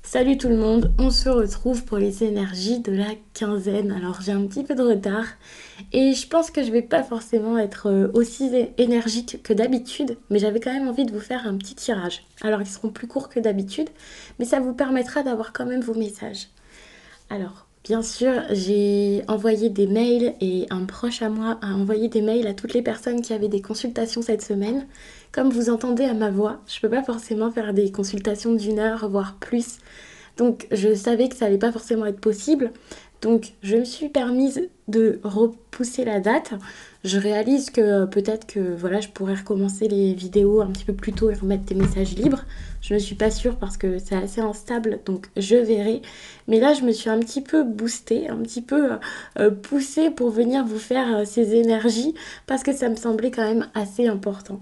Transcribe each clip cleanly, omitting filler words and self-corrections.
Salut tout le monde, on se retrouve pour les énergies de la quinzaine. Alors j'ai un petit peu de retard et je pense que je vais pas forcément être aussi énergique que d'habitude, mais j'avais quand même envie de vous faire un petit tirage. Alors ils seront plus courts que d'habitude, mais ça vous permettra d'avoir quand même vos messages. Alors, bien sûr, j'ai envoyé des mails et un proche à moi a envoyé des mails à toutes les personnes qui avaient des consultations cette semaine. Comme vous entendez à ma voix, je peux pas forcément faire des consultations d'une heure, voire plus. Donc, je savais que ça allait pas forcément être possible. Donc, je me suis permise de repousser la date. Je réalise que peut-être que voilà, je pourrais recommencer les vidéos un petit peu plus tôt et remettre des messages libres. Je ne suis pas sûre parce que c'est assez instable, donc je verrai. Mais là, je me suis un petit peu boostée, un petit peu poussée pour venir vous faire ces énergies parce que ça me semblait quand même assez important.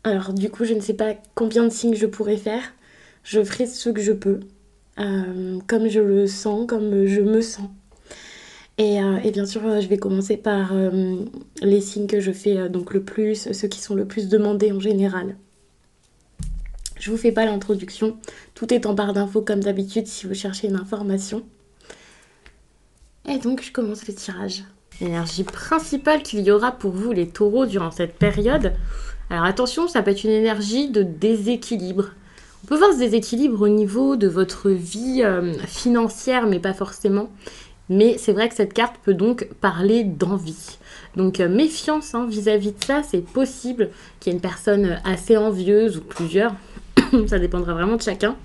Alors, du coup, je ne sais pas combien de signes je pourrais faire. Je ferai ce que je peux, comme je le sens, comme je me sens. Et bien sûr, je vais commencer par les signes que je fais donc le plus, ceux qui sont le plus demandés en général. Je vous fais pas l'introduction, tout est en barre d'infos comme d'habitude si vous cherchez une information. Et donc je commence le tirage. L'énergie principale qu'il y aura pour vous les taureaux durant cette période. Alors attention, ça peut être une énergie de déséquilibre. On peut voir ce déséquilibre au niveau de votre vie financière, mais pas forcément. Mais c'est vrai que cette carte peut donc parler d'envie. Donc méfiance vis-à-vis de ça, c'est possible qu'il y ait une personne assez envieuse ou plusieurs. Ça dépendra vraiment de chacun.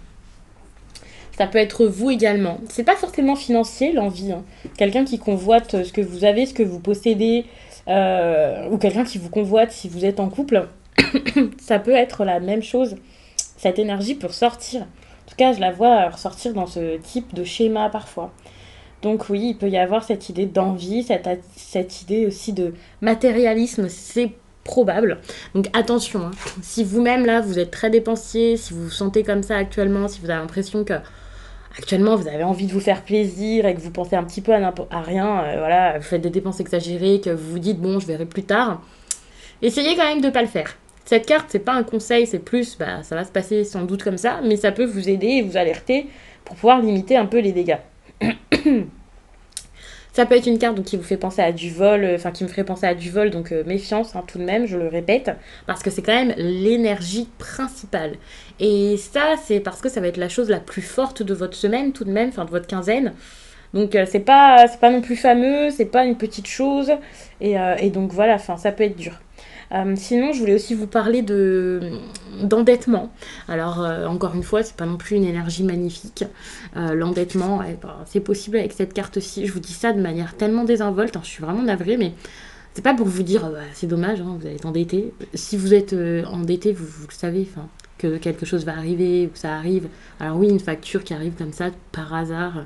Ça peut être vous également. C'est pas forcément financier l'envie. Quelqu'un qui convoite ce que vous avez, ce que vous possédez, ou quelqu'un qui vous convoite si vous êtes en couple. Ça peut être la même chose. Cette énergie peut ressortir. En tout cas, je la vois ressortir dans ce type de schéma parfois. Donc oui, il peut y avoir cette idée d'envie, cette idée aussi de matérialisme, c'est probable. Donc attention, si vous-même là, vous êtes très dépensier, si vous vous sentez comme ça actuellement, si vous avez l'impression que actuellement vous avez envie de vous faire plaisir et que vous pensez un petit peu à rien, voilà, vous faites des dépenses exagérées, que vous vous dites bon, je verrai plus tard, essayez quand même de ne pas le faire. Cette carte, c'est pas un conseil, c'est plus, ça va se passer sans doute comme ça, mais ça peut vous aider et vous alerter pour pouvoir limiter un peu les dégâts. Ça peut être une carte donc, qui vous fait penser à du vol, qui me ferait penser à du vol, donc méfiance tout de même, je le répète, parce que c'est quand même l'énergie principale. Et ça, c'est parce que ça va être la chose la plus forte de votre semaine tout de même, de votre quinzaine. Donc c'est pas non plus fameux, c'est pas une petite chose, et donc voilà, ça peut être dur. Sinon, je voulais aussi vous parler d'endettement. Alors, encore une fois, c'est pas non plus une énergie magnifique. L'endettement, c'est possible avec cette carte-ci. Je vous dis ça de manière tellement désinvolte. Je suis vraiment navrée, mais c'est pas pour vous dire c'est dommage, vous allez être endetté. Si vous êtes endetté, vous le savez, que quelque chose va arriver ou que ça arrive. Alors oui, une facture qui arrive comme ça par hasard.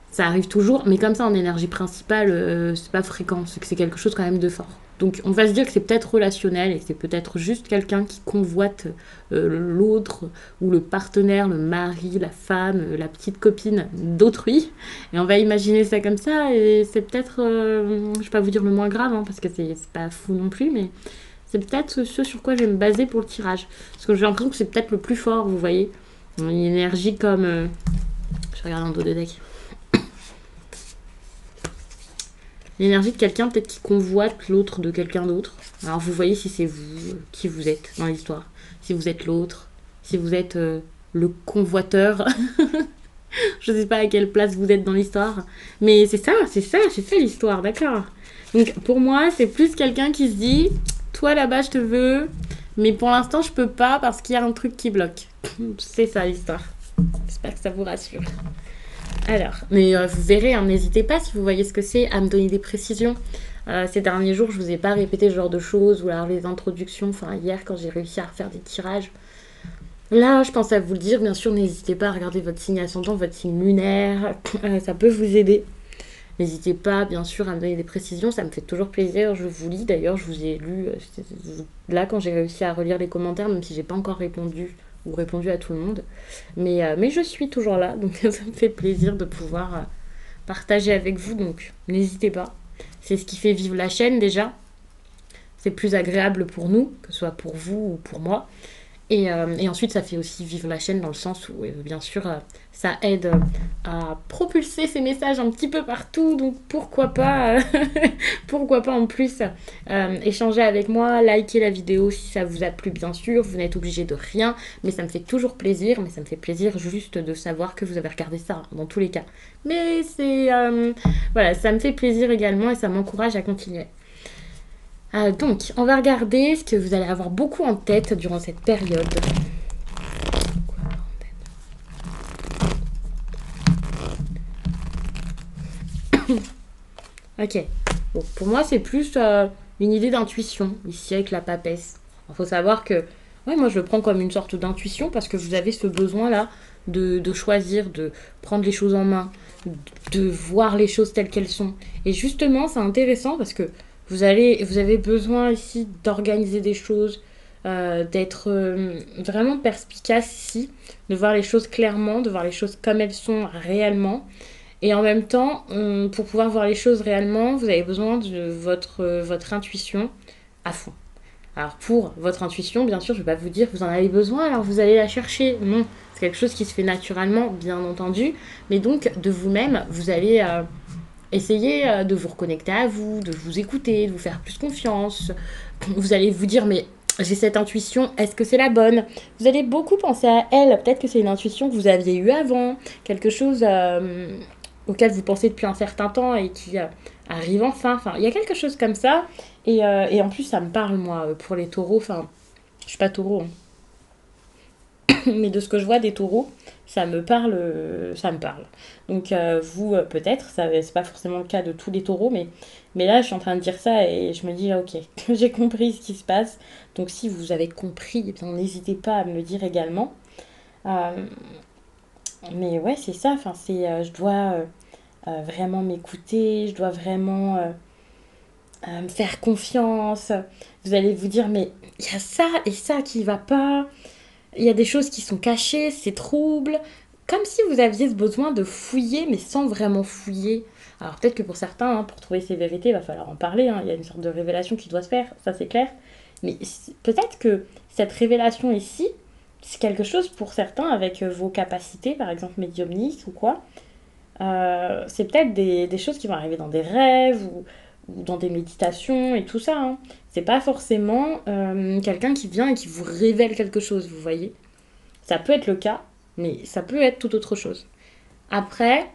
Ça arrive toujours, mais comme ça en énergie principale, c'est pas fréquent, c'est quelque chose quand même de fort. Donc on va se dire que c'est peut-être relationnel et c'est peut-être juste quelqu'un qui convoite l'autre ou le partenaire, le mari, la femme, la petite copine d'autrui. Et on va imaginer ça comme ça et c'est peut-être, je vais pas vous dire le moins grave parce que c'est pas fou non plus, mais c'est peut-être ce sur quoi je vais me baser pour le tirage. Parce que j'ai l'impression que c'est peut-être le plus fort, vous voyez. Une énergie comme... je regarde en dos de deck. L'énergie de quelqu'un peut-être qui convoite l'autre de quelqu'un d'autre. Alors vous voyez si c'est vous, qui vous êtes dans l'histoire. Si vous êtes l'autre, si vous êtes le convoiteur. Je sais pas à quelle place vous êtes dans l'histoire. Mais c'est ça l'histoire, d'accord. Donc pour moi, c'est plus quelqu'un qui se dit, toi là-bas je te veux, mais pour l'instant je peux pas parce qu'il y a un truc qui bloque. C'est ça l'histoire. J'espère que ça vous rassure. Alors, mais vous verrez, n'hésitez pas si vous voyez ce que c'est à me donner des précisions. Ces derniers jours, je vous ai pas répété ce genre de choses ou alors les introductions. Hier, quand j'ai réussi à refaire des tirages, là, je pense à vous le dire. Bien sûr, n'hésitez pas à regarder votre signe ascendant, votre signe lunaire. Ça peut vous aider. N'hésitez pas, bien sûr, à me donner des précisions. Ça me fait toujours plaisir. Je vous lis. D'ailleurs, je vous ai lu là quand j'ai réussi à relire les commentaires, même si j'ai pas encore répondu ou répondu à tout le monde. Mais je suis toujours là, donc ça me fait plaisir de pouvoir partager avec vous. Donc n'hésitez pas. C'est ce qui fait vivre la chaîne déjà. C'est plus agréable pour nous, que ce soit pour vous ou pour moi. Et ensuite, ça fait aussi vivre la chaîne dans le sens où, bien sûr, ça aide à propulser ces messages un petit peu partout. Donc, pourquoi pas en plus échanger avec moi, liker la vidéo si ça vous a plu, bien sûr. Vous n'êtes obligé de rien, mais ça me fait toujours plaisir. Mais ça me fait plaisir juste de savoir que vous avez regardé ça, dans tous les cas. Mais voilà, ça me fait plaisir également et ça m'encourage à continuer. Donc, on va regarder ce que vous allez avoir beaucoup en tête durant cette période. Ok. Bon, pour moi, c'est plus une idée d'intuition, ici, avec la papesse. Il faut savoir que, ouais, moi, je le prends comme une sorte d'intuition parce que vous avez ce besoin-là de choisir, de prendre les choses en main, de voir les choses telles qu'elles sont. Et justement, c'est intéressant parce que vous avez besoin ici d'organiser des choses, d'être vraiment perspicace ici, de voir les choses clairement, de voir les choses comme elles sont réellement. Et en même temps, pour pouvoir voir les choses réellement, vous avez besoin de votre intuition à fond. Alors pour votre intuition, bien sûr, je ne vais pas vous dire que vous en avez besoin, alors vous allez la chercher. Non, c'est quelque chose qui se fait naturellement, bien entendu. Mais donc, de vous-même, vous allez essayer de vous reconnecter à vous, de vous écouter, de vous faire plus confiance. Vous allez vous dire, mais j'ai cette intuition, est-ce que c'est la bonne? Vous allez beaucoup penser à elle. Peut-être que c'est une intuition que vous aviez eue avant, quelque chose auquel vous pensez depuis un certain temps et qui arrive enfin. Enfin, il y a quelque chose comme ça. Et en plus, ça me parle, moi, pour les taureaux. Enfin, je suis pas taureau, hein. Mais de ce que je vois des taureaux, ça me parle. Ça me parle. Donc, vous, peut-être, ça, c'est pas forcément le cas de tous les taureaux, mais là, je suis en train de dire ça et je me dis, ok, j'ai compris ce qui se passe. Donc, si vous avez compris, eh bien, n'hésitez pas à me le dire également. Euh, mais ouais, c'est ça. Enfin, je dois vraiment m'écouter, je dois vraiment me faire confiance. Vous allez vous dire, mais il y a ça et ça qui va pas. Il y a des choses qui sont cachées, c'est trouble. Comme si vous aviez ce besoin de fouiller, mais sans vraiment fouiller. Alors peut-être que pour certains, hein, pour trouver ces vérités, il va falloir en parler, hein. Il y a une sorte de révélation qui doit se faire, ça c'est clair. Mais peut-être que cette révélation ici, c'est quelque chose pour certains avec vos capacités, par exemple médiumniques ou quoi. C'est peut-être des choses qui vont arriver dans des rêves ou dans des méditations et tout ça, hein. C'est pas forcément quelqu'un qui vient et qui vous révèle quelque chose, vous voyez. Ça peut être le cas, mais ça peut être tout autre chose. Après,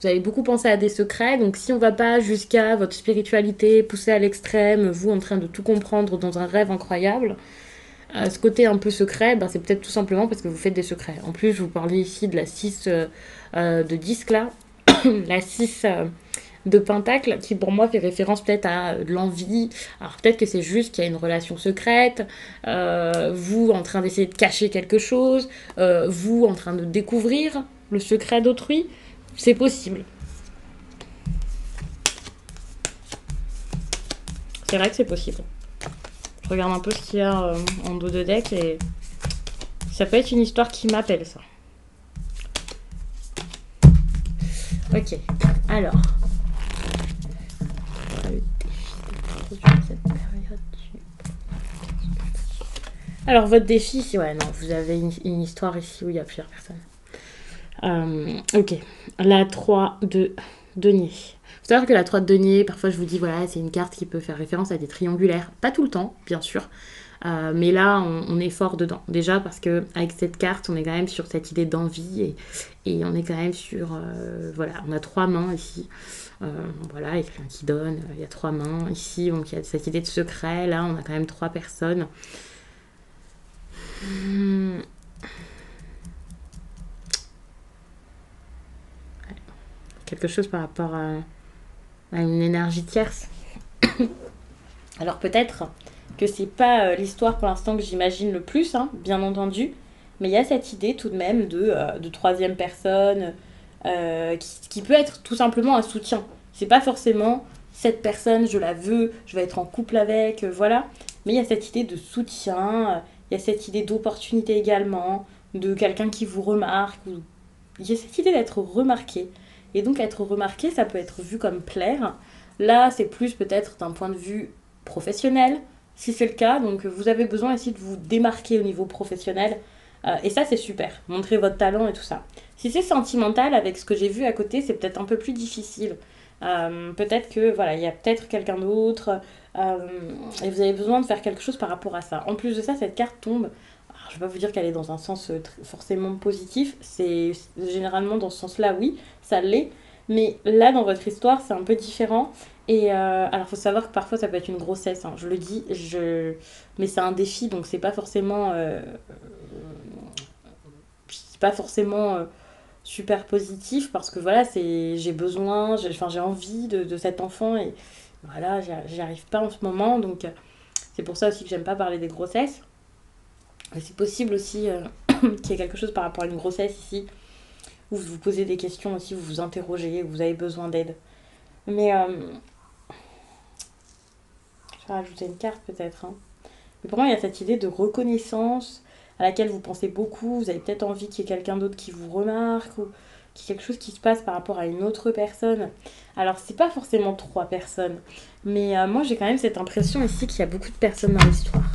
vous avez beaucoup pensé à des secrets, donc si on va pas jusqu'à votre spiritualité poussée à l'extrême, vous en train de tout comprendre dans un rêve incroyable, ce côté un peu secret, ben, c'est peut-être tout simplement parce que vous faites des secrets. En plus, je vous parlais ici de la 6 de disque là, la 6 de pentacle, qui pour moi fait référence peut-être à l'envie. Alors peut-être que c'est juste qu'il y a une relation secrète, vous en train d'essayer de cacher quelque chose, vous en train de découvrir le secret d'autrui. C'est possible. C'est vrai que c'est possible. Je regarde un peu ce qu'il y a en dos de deck et ça peut être une histoire qui m'appelle, ça. Ok, alors. Alors, votre défi, ouais, non, vous avez une histoire ici où il y a plusieurs personnes. Ok, la 3 de denier. Faut savoir que la 3 de denier, parfois je vous dis, voilà, c'est une carte qui peut faire référence à des triangulaires. Pas tout le temps, bien sûr. Mais là, on est fort dedans. Déjà parce que avec cette carte, on est quand même sur cette idée d'envie et on est quand même sur... voilà, on a 3 mains ici. Voilà, il y a quelqu'un qui donne, il y a 3 mains. Ici, donc il y a cette idée de secret. Là, on a quand même 3 personnes. Quelque chose par rapport à une énergie tierce. Alors peut-être que c'est pas l'histoire pour l'instant que j'imagine le plus, hein, bien entendu, mais il y a cette idée tout de même de troisième personne qui peut être tout simplement un soutien. C'est pas forcément cette personne, je la veux, je vais être en couple avec, voilà. Mais il y a cette idée de soutien, il y a cette idée d'opportunité également, de quelqu'un qui vous remarque. Il y a cette idée d'être remarqué. Et donc être remarqué, ça peut être vu comme plaire. Là, c'est plus peut-être d'un point de vue professionnel. Si c'est le cas, donc vous avez besoin aussi de vous démarquer au niveau professionnel. Et ça, c'est super. Montrer votre talent et tout ça. Si c'est sentimental, avec ce que j'ai vu à côté, c'est peut-être un peu plus difficile. Peut-être que voilà, il y a peut-être quelqu'un d'autre euh, et vous avez besoin de faire quelque chose par rapport à ça. En plus de ça, cette carte tombe. Alors, je ne vais pas vous dire qu'elle est dans un sens forcément positif. C'est généralement dans ce sens-là, oui, ça l'est. Mais là, dans votre histoire, c'est un peu différent. Et alors, faut savoir que parfois, ça peut être une grossesse. Hein. Je le dis, mais c'est un défi, donc c'est pas forcément super positif parce que voilà, j'ai besoin, enfin, j'ai envie de cet enfant et voilà, j'y arrive pas en ce moment. Donc, c'est pour ça aussi que j'aime pas parler des grossesses. Mais c'est possible aussi qu'il y ait quelque chose par rapport à une grossesse ici où vous vous posez des questions aussi, vous vous interrogez, vous avez besoin d'aide. Mais je vais rajouter une carte peut-être. Hein. Mais pour moi, il y a cette idée de reconnaissance à laquelle vous pensez beaucoup. Vous avez peut-être envie qu'il y ait quelqu'un d'autre qui vous remarque ou qu'il y ait quelque chose qui se passe par rapport à une autre personne. Alors, c'est pas forcément trois personnes, mais moi, j'ai quand même cette impression ici qu'il y a beaucoup de personnes dans l'histoire.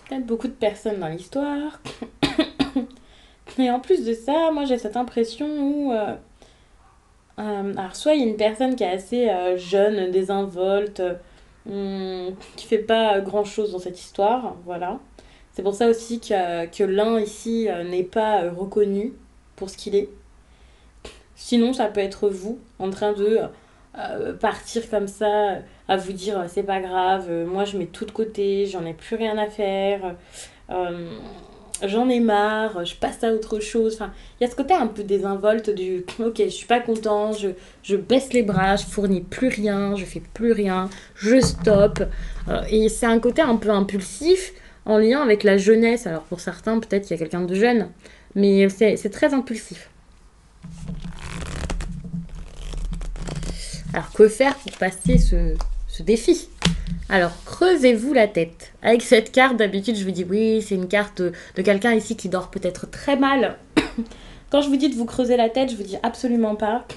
Peut-être beaucoup de personnes dans l'histoire. Et en plus de ça, moi, j'ai cette impression où alors, soit il y a une personne qui est assez jeune, désinvolte, qui fait pas grand chose dans cette histoire, voilà. C'est pour ça aussi que l'un ici n'est pas reconnu pour ce qu'il est. Sinon, ça peut être vous en train de partir comme ça, à vous dire c'est pas grave, moi je mets tout de côté, j'en ai plus rien à faire. Euh, J'en ai marre, je passe à autre chose. Enfin, il y a ce côté un peu désinvolte du ok, je suis pas content, je baisse les bras, je fournis plus rien, je fais plus rien, je stoppe. Et c'est un côté un peu impulsif en lien avec la jeunesse. Alors pour certains, peut-être qu'il y a quelqu'un de jeune, mais c'est très impulsif. Alors que faire pour passer ce défi? Alors, creusez-vous la tête. Avec cette carte, d'habitude, je vous dis oui, c'est une carte de quelqu'un ici qui dort peut-être très mal. Quand je vous dis de vous creuser la tête, je vous dis absolument pas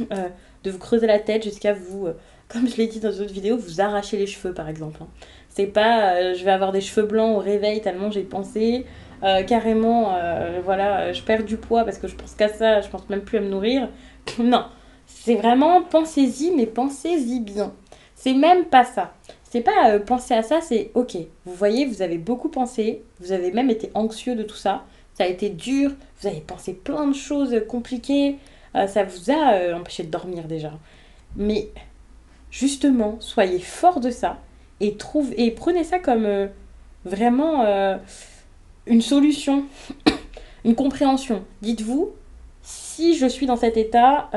de vous creuser la tête jusqu'à vous, comme je l'ai dit dans une autre vidéo, vous arracher les cheveux par exemple. Hein. C'est pas je vais avoir des cheveux blancs au réveil tellement j'ai pensé. Carrément, voilà, je perds du poids parce que je pense qu'à ça, je pense même plus à me nourrir. Non, c'est vraiment pensez-y, mais pensez-y bien. C'est même pas ça. C'est pas penser à ça, c'est ok. Vous voyez, vous avez beaucoup pensé, vous avez même été anxieux de tout ça. Ça a été dur, vous avez pensé plein de choses compliquées, ça vous a empêché de dormir déjà. Mais justement, soyez fort de ça et prenez ça comme vraiment une solution, une compréhension. Dites-vous, si je suis dans cet état,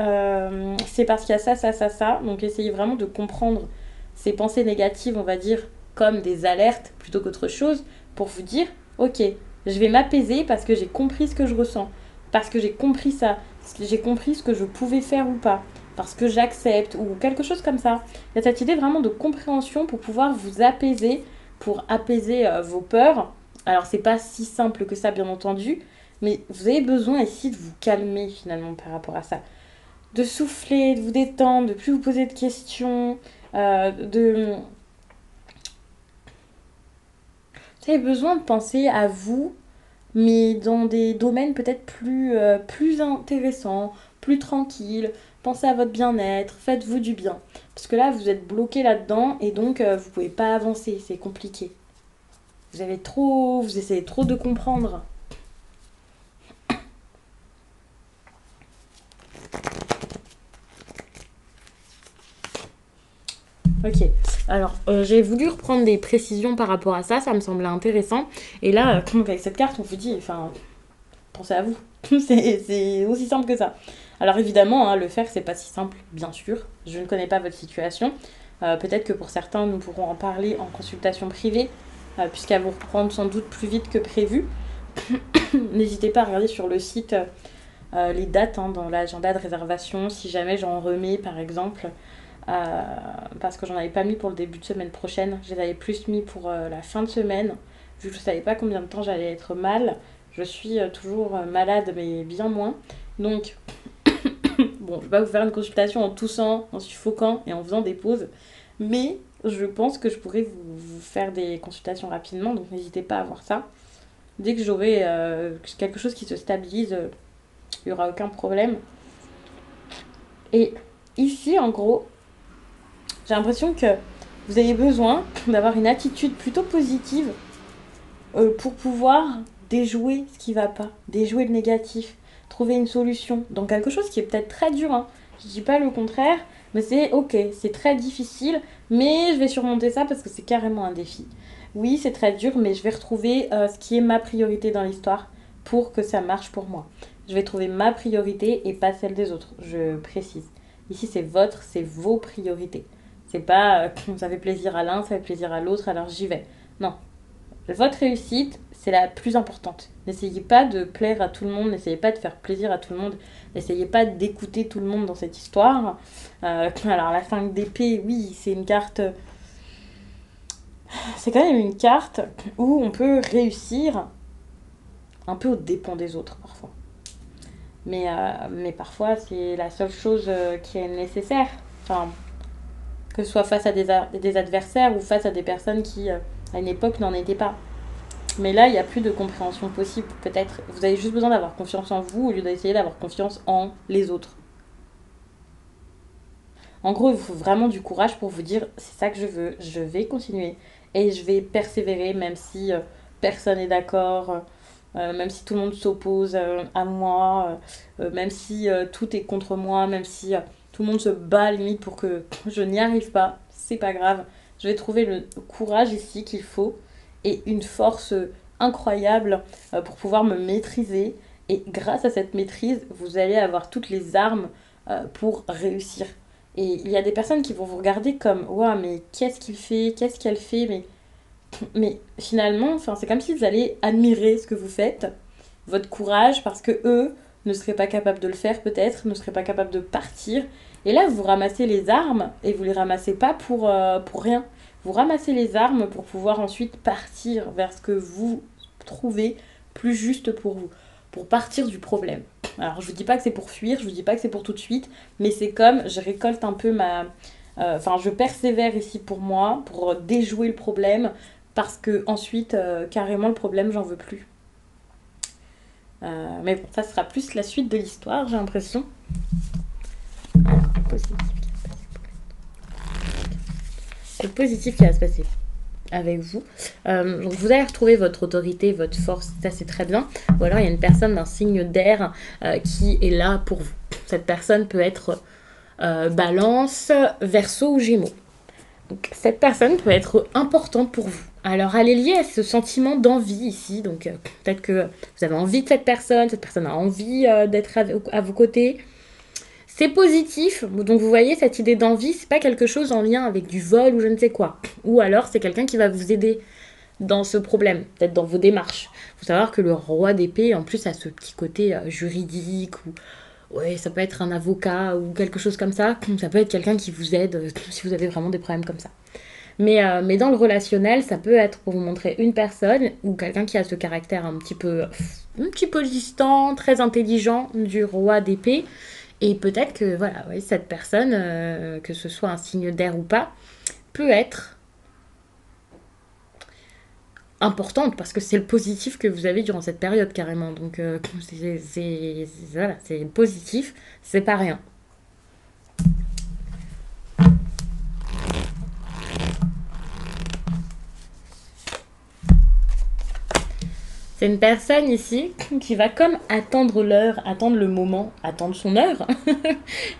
c'est parce qu'il y a ça, ça, ça, ça. Donc essayez vraiment de comprendre ces pensées négatives, on va dire, comme des alertes plutôt qu'autre chose, pour vous dire, ok, je vais m'apaiser parce que j'ai compris ce que je ressens, parce que j'ai compris ça, parce que j'ai compris ce que je pouvais faire ou pas, parce que j'accepte, ou quelque chose comme ça. Il y a cette idée vraiment de compréhension pour pouvoir vous apaiser, pour apaiser vos peurs. Alors c'est pas si simple que ça, bien entendu, mais vous avez besoin ici de vous calmer finalement par rapport à ça. De souffler, de vous détendre, de plus vous poser de questions, de... Vous avez besoin de penser à vous, mais dans des domaines peut-être plus intéressants, plus tranquilles. Pensez à votre bien-être, faites-vous du bien. Parce que là, vous êtes bloqué là-dedans et donc vous pouvez pas avancer, c'est compliqué. Vous essayez trop de comprendre. Ok, alors j'ai voulu reprendre des précisions par rapport à ça, ça me semblait intéressant. Et là, donc avec cette carte, on vous dit, enfin, pensez à vous. C'est aussi simple que ça. Alors évidemment, hein, le faire, c'est pas si simple, bien sûr. Je ne connais pas votre situation. Peut-être que pour certains, nous pourrons en parler en consultation privée, puisqu'elle vous reprendre sans doute plus vite que prévu. N'hésitez pas à regarder sur le site les dates hein, dans l'agenda de réservation, si jamais j'en remets par exemple. Parce que j'en avais pas mis pour le début de semaine prochaine, je les avais plus mis pour la fin de semaine, vu que je savais pas combien de temps j'allais être mal. Je suis toujours malade, mais bien moins. Donc, Bon, je vais pas vous faire une consultation en toussant, en suffoquant et en faisant des pauses, mais je pense que je pourrais vous faire des consultations rapidement, donc n'hésitez pas à voir ça. Dès que j'aurai quelque chose qui se stabilise, il n'y aura aucun problème. Et ici, en gros, j'ai l'impression que vous avez besoin d'avoir une attitude plutôt positive pour pouvoir déjouer ce qui va pas, déjouer le négatif, trouver une solution dans quelque chose qui est peut-être très dur, hein. Je dis pas le contraire, mais c'est ok, c'est très difficile, mais je vais surmonter ça parce que c'est carrément un défi. Oui, c'est très dur, mais je vais retrouver ce qui est ma priorité dans l'histoire pour que ça marche pour moi. Je vais trouver ma priorité et pas celle des autres, je précise. Ici, c'est vos priorités. C'est pas ça fait plaisir à l'un, ça fait plaisir à l'autre, alors j'y vais. Non, votre réussite, c'est la plus importante. N'essayez pas de plaire à tout le monde, n'essayez pas de faire plaisir à tout le monde, n'essayez pas d'écouter tout le monde dans cette histoire. Alors la 5 d'épée, oui, c'est une carte... C'est quand même une carte où on peut réussir un peu aux dépens des autres parfois. Mais parfois, c'est la seule chose qui est nécessaire. Enfin, que ce soit face à des adversaires ou face à des personnes qui, à une époque, n'en étaient pas. Mais là, il n'y a plus de compréhension possible. Peut-être, vous avez juste besoin d'avoir confiance en vous au lieu d'essayer d'avoir confiance en les autres. En gros, il vous faut vraiment du courage pour vous dire, c'est ça que je veux, je vais continuer. Et je vais persévérer même si personne n'est d'accord, même si tout le monde s'oppose à moi, même si tout est contre moi, même si tout le monde se bat limite pour que je n'y arrive pas. C'est pas grave. Je vais trouver le courage ici qu'il faut et une force incroyable pour pouvoir me maîtriser. Et grâce à cette maîtrise, vous allez avoir toutes les armes pour réussir. Et il y a des personnes qui vont vous regarder comme ouah, mais qu'est-ce qu'il fait, qu'est-ce qu'elle fait, mais finalement, c'est comme si vous allez admirer ce que vous faites, votre courage, parce que eux ne seraient pas capables de le faire peut-être, ne seraient pas capables de partir. Et là, vous ramassez les armes et vous les ramassez pas pour rien. Vous ramassez les armes pour pouvoir ensuite partir vers ce que vous trouvez plus juste pour vous, pour partir du problème. Alors, je vous dis pas que c'est pour fuir, je vous dis pas que c'est pour tout de suite, mais c'est comme je récolte un peu je persévère ici pour moi, pour déjouer le problème, parce que ensuite, carrément, le problème, j'en veux plus. Mais bon, ça sera plus la suite de l'histoire, j'ai l'impression. Alors, le positif qui va se passer avec vous. Donc vous allez retrouver votre autorité, votre force, ça c'est très bien. Ou alors il y a une personne d'un signe d'air qui est là pour vous. Cette personne peut être Balance, Verseau ou Gémeaux. Donc cette personne peut être importante pour vous. Alors elle est liée à ce sentiment d'envie ici. Donc peut-être que vous avez envie de cette personne a envie d'être à vos côtés. C'est positif, donc vous voyez, cette idée d'envie, c'est pas quelque chose en lien avec du vol ou je ne sais quoi. Ou alors c'est quelqu'un qui va vous aider dans ce problème, peut-être dans vos démarches. Il faut savoir que le roi d'épée, en plus, a ce petit côté juridique, ou ouais, ça peut être un avocat ou quelque chose comme ça. Ça peut être quelqu'un qui vous aide si vous avez vraiment des problèmes comme ça. Mais dans le relationnel, ça peut être pour vous montrer une personne ou quelqu'un qui a ce caractère un petit peu distant, très intelligent du roi d'épée. Et peut-être que voilà, ouais, cette personne, que ce soit un signe d'air ou pas, peut être importante parce que c'est le positif que vous avez durant cette période carrément. Donc voilà, c'est positif, c'est pas rien. C'est une personne ici qui va comme attendre l'heure, attendre le moment, attendre son heure.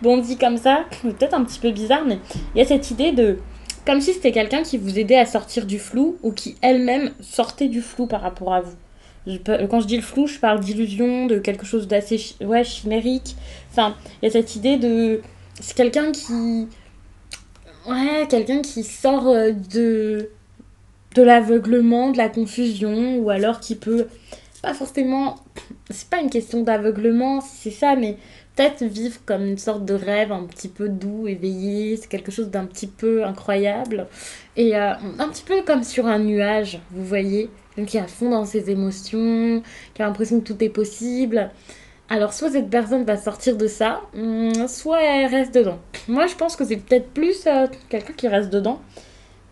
Bon, dit comme ça, c'est peut-être un petit peu bizarre, mais il y a cette idée de... Comme si c'était quelqu'un qui vous aidait à sortir du flou ou qui elle-même sortait du flou par rapport à vous. Quand je dis le flou, je parle d'illusion, de quelque chose d'assez chimérique. Enfin, il y a cette idée de... C'est quelqu'un qui... Ouais, quelqu'un qui sort de l'aveuglement, de la confusion, ou alors qui peut pas forcément, c'est pas une question d'aveuglement si c'est ça, mais peut-être vivre comme une sorte de rêve un petit peu doux, éveillé, c'est quelque chose d'un petit peu incroyable, et un petit peu comme sur un nuage, vous voyez, donc qui est à fond dans ses émotions, qui a l'impression que tout est possible, Alors, soit cette personne va sortir de ça, soit elle reste dedans. Moi, je pense que c'est peut-être plus quelqu'un qui reste dedans,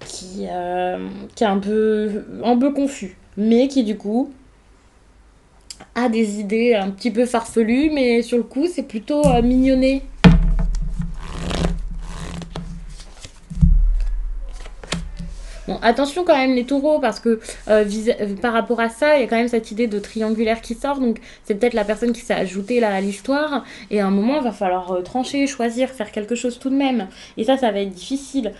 qui est un peu confus, mais qui, du coup, a des idées un petit peu farfelues, mais sur le coup, c'est plutôt mignonné. Bon, attention quand même les taureaux, parce que par rapport à ça, il y a quand même cette idée de triangulaire qui sort, donc c'est peut-être la personne qui s'est ajoutée là à l'histoire, et à un moment, il va falloir trancher, choisir, faire quelque chose tout de même. Et ça va être difficile.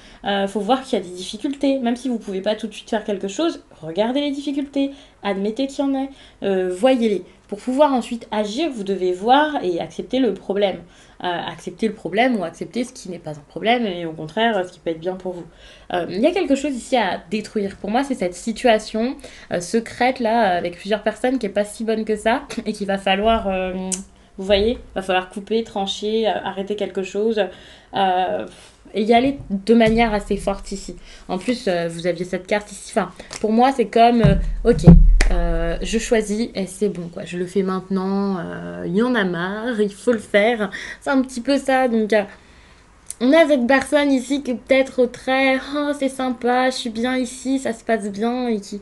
Faut voir qu'il y a des difficultés, même si vous pouvez pas tout de suite faire quelque chose, regardez les difficultés, admettez qu'il y en ait, voyez-les. Pour pouvoir ensuite agir, vous devez voir et accepter le problème. Accepter le problème ou accepter ce qui n'est pas un problème et au contraire ce qui peut être bien pour vous. Il y a quelque chose ici à détruire. Pour moi, c'est cette situation secrète là avec plusieurs personnes qui est pas si bonne que ça et qu'il va falloir, vous voyez, va falloir couper, trancher, arrêter quelque chose. Et y aller de manière assez forte ici. En plus, vous aviez cette carte ici. Enfin, pour moi, c'est comme, ok, je choisis et c'est bon, quoi. Je le fais maintenant. Il y en a marre, il faut le faire. C'est un petit peu ça. Donc, on a cette personne ici qui est peut-être très, oh, c'est sympa, je suis bien ici, ça se passe bien et qui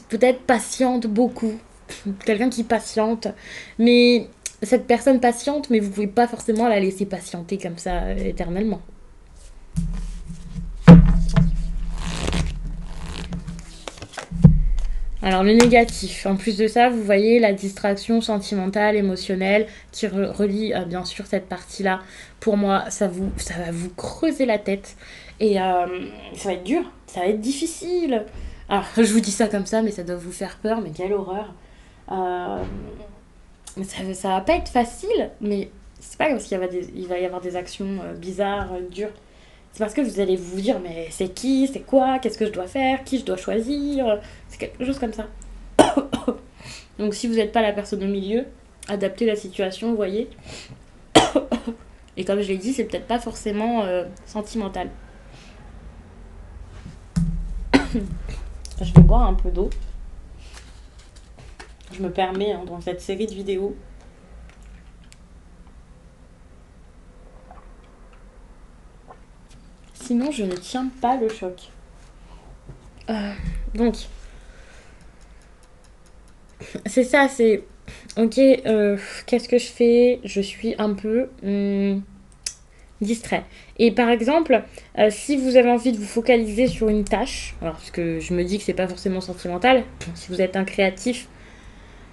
peut-être patiente beaucoup. Quelqu'un qui patiente. Mais cette personne patiente, mais vous pouvez pas forcément la laisser patienter comme ça éternellement. Alors le négatif, en plus de ça, vous voyez la distraction sentimentale, émotionnelle qui relie bien sûr cette partie-là. Pour moi, ça va vous creuser la tête et ça va être dur, ça va être difficile. Alors je vous dis ça comme ça, mais ça doit vous faire peur, mais quelle horreur. Euh, ça va pas être facile, mais c'est pas parce il va y avoir des actions bizarres, dures. C'est parce que vous allez vous dire, mais c'est qui, c'est quoi, qu'est-ce que je dois faire, qui je dois choisir. C'est quelque chose comme ça. Donc si vous n'êtes pas la personne au milieu, adaptez la situation, vous voyez. Et comme je l'ai dit, c'est peut-être pas forcément sentimental. Je vais boire un peu d'eau. Je me permets hein, dans cette série de vidéos. Sinon, je ne tiens pas le choc. Donc, c'est ça, c'est... Ok, qu'est-ce que je fais? Je suis un peu distrait. Et par exemple, si vous avez envie de vous focaliser sur une tâche, alors parce que je me dis que c'est pas forcément sentimental, si vous êtes un créatif,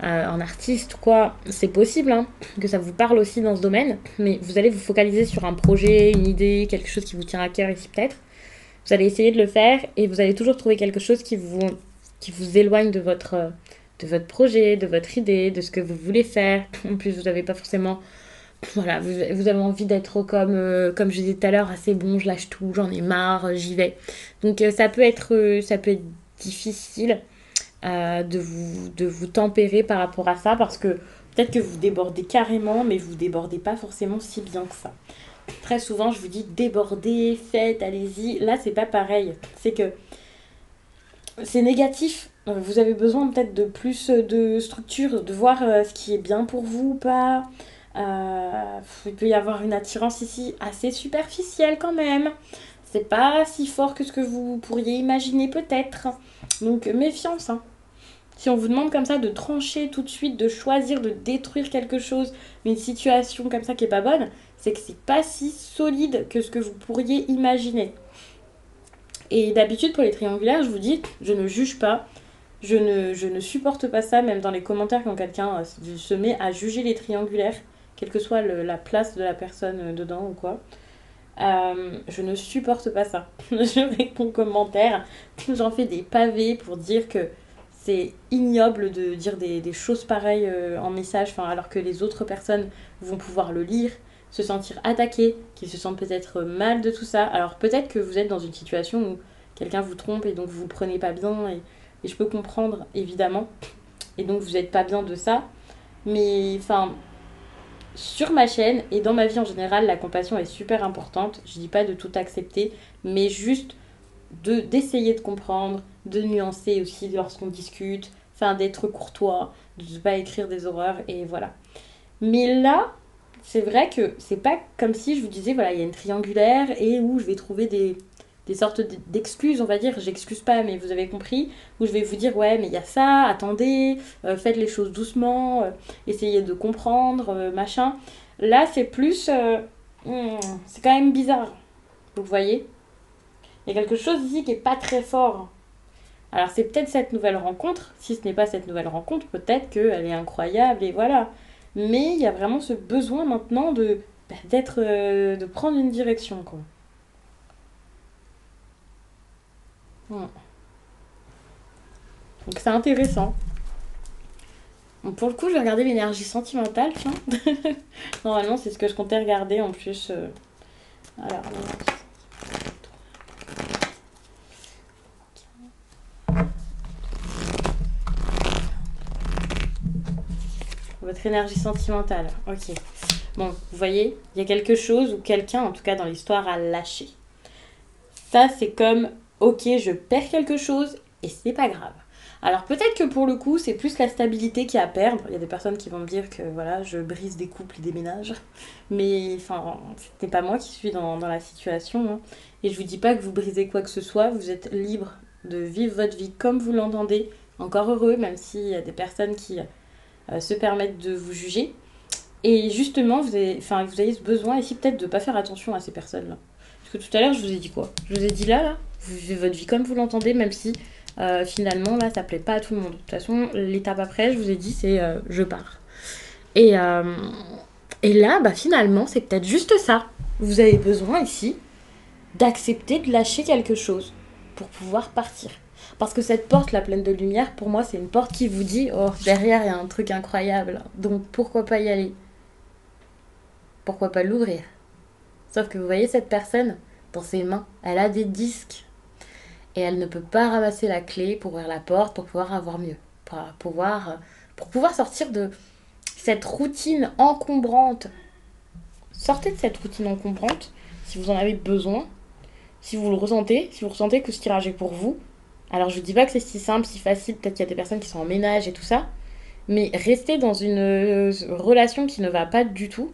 un artiste, quoi, c'est possible hein, que ça vous parle aussi dans ce domaine, mais vous allez vous focaliser sur un projet, une idée, quelque chose qui vous tient à cœur ici peut-être. Vous allez essayer de le faire et vous allez toujours trouver quelque chose qui vous éloigne de votre projet, de votre idée, de ce que vous voulez faire. En plus, vous n'avez pas forcément... Voilà, vous avez envie d'être comme je disais tout à l'heure, assez bon, je lâche tout, j'en ai marre, j'y vais. Donc ça peut être difficile de vous tempérer par rapport à ça parce que peut-être que vous débordez carrément, mais vous débordez pas forcément si bien que ça. Très souvent, je vous dis débordez, faites, allez-y. Là, c'est pas pareil. C'est que c'est négatif. Vous avez besoin peut-être de plus de structure, de voir ce qui est bien pour vous ou pas. Il peut y avoir une attirance ici assez superficielle quand même. C'est pas si fort que ce que vous pourriez imaginer peut-être. Donc méfiance. Hein. Si on vous demande comme ça de trancher tout de suite, de choisir, de détruire quelque chose, une situation comme ça qui est pas bonne, c'est que c'est pas si solide que ce que vous pourriez imaginer. Et d'habitude pour les triangulaires, je vous dis, je ne juge pas, je ne supporte pas ça, même dans les commentaires quand quelqu'un se met à juger les triangulaires, quelle que soit la place de la personne dedans ou quoi. Je ne supporte pas ça. Je réponds aux commentaires, j'en fais des pavés pour dire que c'est ignoble de dire des choses pareilles en message, alors que les autres personnes vont pouvoir le lire, se sentir attaquées, qu'ils se sentent peut-être mal de tout ça. Alors peut-être que vous êtes dans une situation où quelqu'un vous trompe et donc vous ne prenez pas bien, et je peux comprendre évidemment, et donc vous n'êtes pas bien de ça. Mais sur ma chaîne et dans ma vie en général, la compassion est super importante. Je dis pas de tout accepter, mais juste d'essayer de comprendre, de nuancer aussi lorsqu'on discute, d'être courtois, de ne pas écrire des horreurs, et voilà. Mais là, c'est vrai que c'est pas comme si je vous disais, voilà, il y a une triangulaire et où je vais trouver des sortes d'excuses, on va dire. J'excuse pas, mais vous avez compris. Où je vais vous dire, ouais, mais il y a ça, attendez, faites les choses doucement, essayez de comprendre, machin. Là, c'est plus. C'est quand même bizarre. Vous voyez? Il y a quelque chose ici qui est pas très fort. Alors, c'est peut-être cette nouvelle rencontre. Si ce n'est pas cette nouvelle rencontre, peut-être qu'elle est incroyable et voilà. Mais il y a vraiment ce besoin maintenant de prendre une direction, quoi. Hmm. Donc c'est intéressant. Donc, pour le coup, je vais regarder l'énergie sentimentale, tiens. Normalement, c'est ce que je comptais regarder en plus. Alors, votre énergie sentimentale. Ok. Bon, vous voyez, il y a quelque chose ou quelqu'un, en tout cas dans l'histoire, a lâché. Ça, c'est comme, ok, je perds quelque chose et c'est pas grave. Alors peut-être que pour le coup, c'est plus la stabilité qui a à perdre. Il y a des personnes qui vont me dire que voilà, je brise des couples et des ménages. Mais enfin, ce n'est pas moi qui suis dans la situation, hein. Et je vous dis pas que vous brisez quoi que ce soit. Vous êtes libre de vivre votre vie comme vous l'entendez. Encore heureux, même s'il y a des personnes qui se permettent de vous juger. Et justement, vous avez ce besoin ici peut-être de ne pas faire attention à ces personnes-là. Parce que tout à l'heure, je vous ai dit quoi? Je vous ai dit là, vous vivez votre vie comme vous l'entendez, même si finalement, là, ça plaît pas à tout le monde. De toute façon, l'étape après, je vous ai dit, c'est je pars. Et, euh, et là, bah, finalement, c'est peut-être juste ça. Vous avez besoin ici d'accepter de lâcher quelque chose pour pouvoir partir. Parce que cette porte, la pleine de lumière, pour moi, c'est une porte qui vous dit, oh, derrière, il y a un truc incroyable. Donc, pourquoi pas y aller? Pourquoi pas l'ouvrir? Sauf que vous voyez cette personne, dans ses mains, elle a des disques. Et elle ne peut pas ramasser la clé pour ouvrir la porte, pour pouvoir avoir mieux. Pour pouvoir sortir de cette routine encombrante. Sortez de cette routine encombrante si vous en avez besoin, si vous le ressentez, si vous ressentez que ce tirage est pour vous. Alors je ne dis pas que c'est si simple, si facile, peut-être qu'il y a des personnes qui sont en ménage et tout ça, mais rester dans une relation qui ne va pas du tout,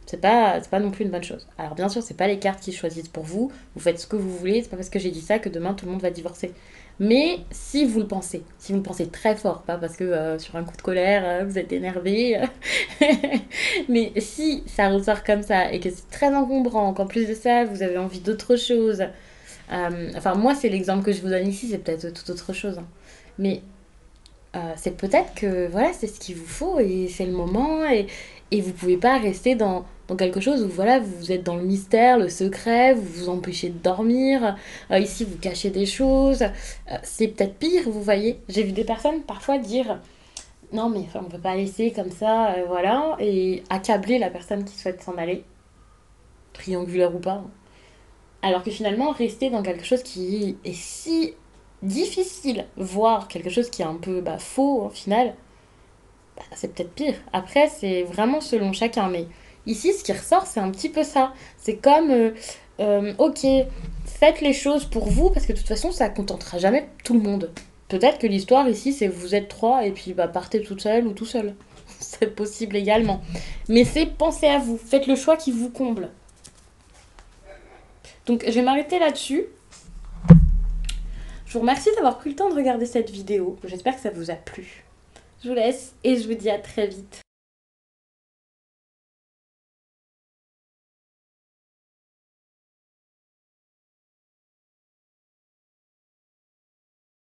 c'est pas non plus une bonne chose. Alors bien sûr, c'est pas les cartes qui choisissent pour vous, vous faites ce que vous voulez, c'est pas parce que j'ai dit ça que demain tout le monde va divorcer. Mais si vous le pensez très fort, pas parce que sur un coup de colère, vous êtes énervé, mais si ça ressort comme ça et que c'est très encombrant, qu'en plus de ça, vous avez envie d'autre chose, enfin moi c'est l'exemple que je vous donne ici, c'est peut-être tout autre chose, hein. Mais c'est peut-être que voilà, c'est ce qu'il vous faut et c'est le moment et vous pouvez pas rester dans quelque chose où voilà, vous êtes dans le mystère, le secret, vous vous empêchez de dormir, ici vous cachez des choses, c'est peut-être pire, vous voyez. J'ai vu des personnes parfois dire non mais enfin, on peut pas laisser comme ça, voilà, et accabler la personne qui souhaite s'en aller, triangulaire ou pas, hein. Alors que finalement, rester dans quelque chose qui est si difficile, voire quelque chose qui est un peu bah, faux au final, bah, c'est peut-être pire. Après, c'est vraiment selon chacun. Mais ici, ce qui ressort, c'est un petit peu ça. C'est comme, ok, faites les choses pour vous, parce que de toute façon, ça contentera jamais tout le monde. Peut-être que l'histoire ici, c'est vous êtes trois, et puis bah, partez toute seule ou tout seul. C'est possible également. Mais c'est pensez à vous. Faites le choix qui vous comble. Donc, je vais m'arrêter là-dessus. Je vous remercie d'avoir pris le temps de regarder cette vidéo. J'espère que ça vous a plu. Je vous laisse et je vous dis à très vite.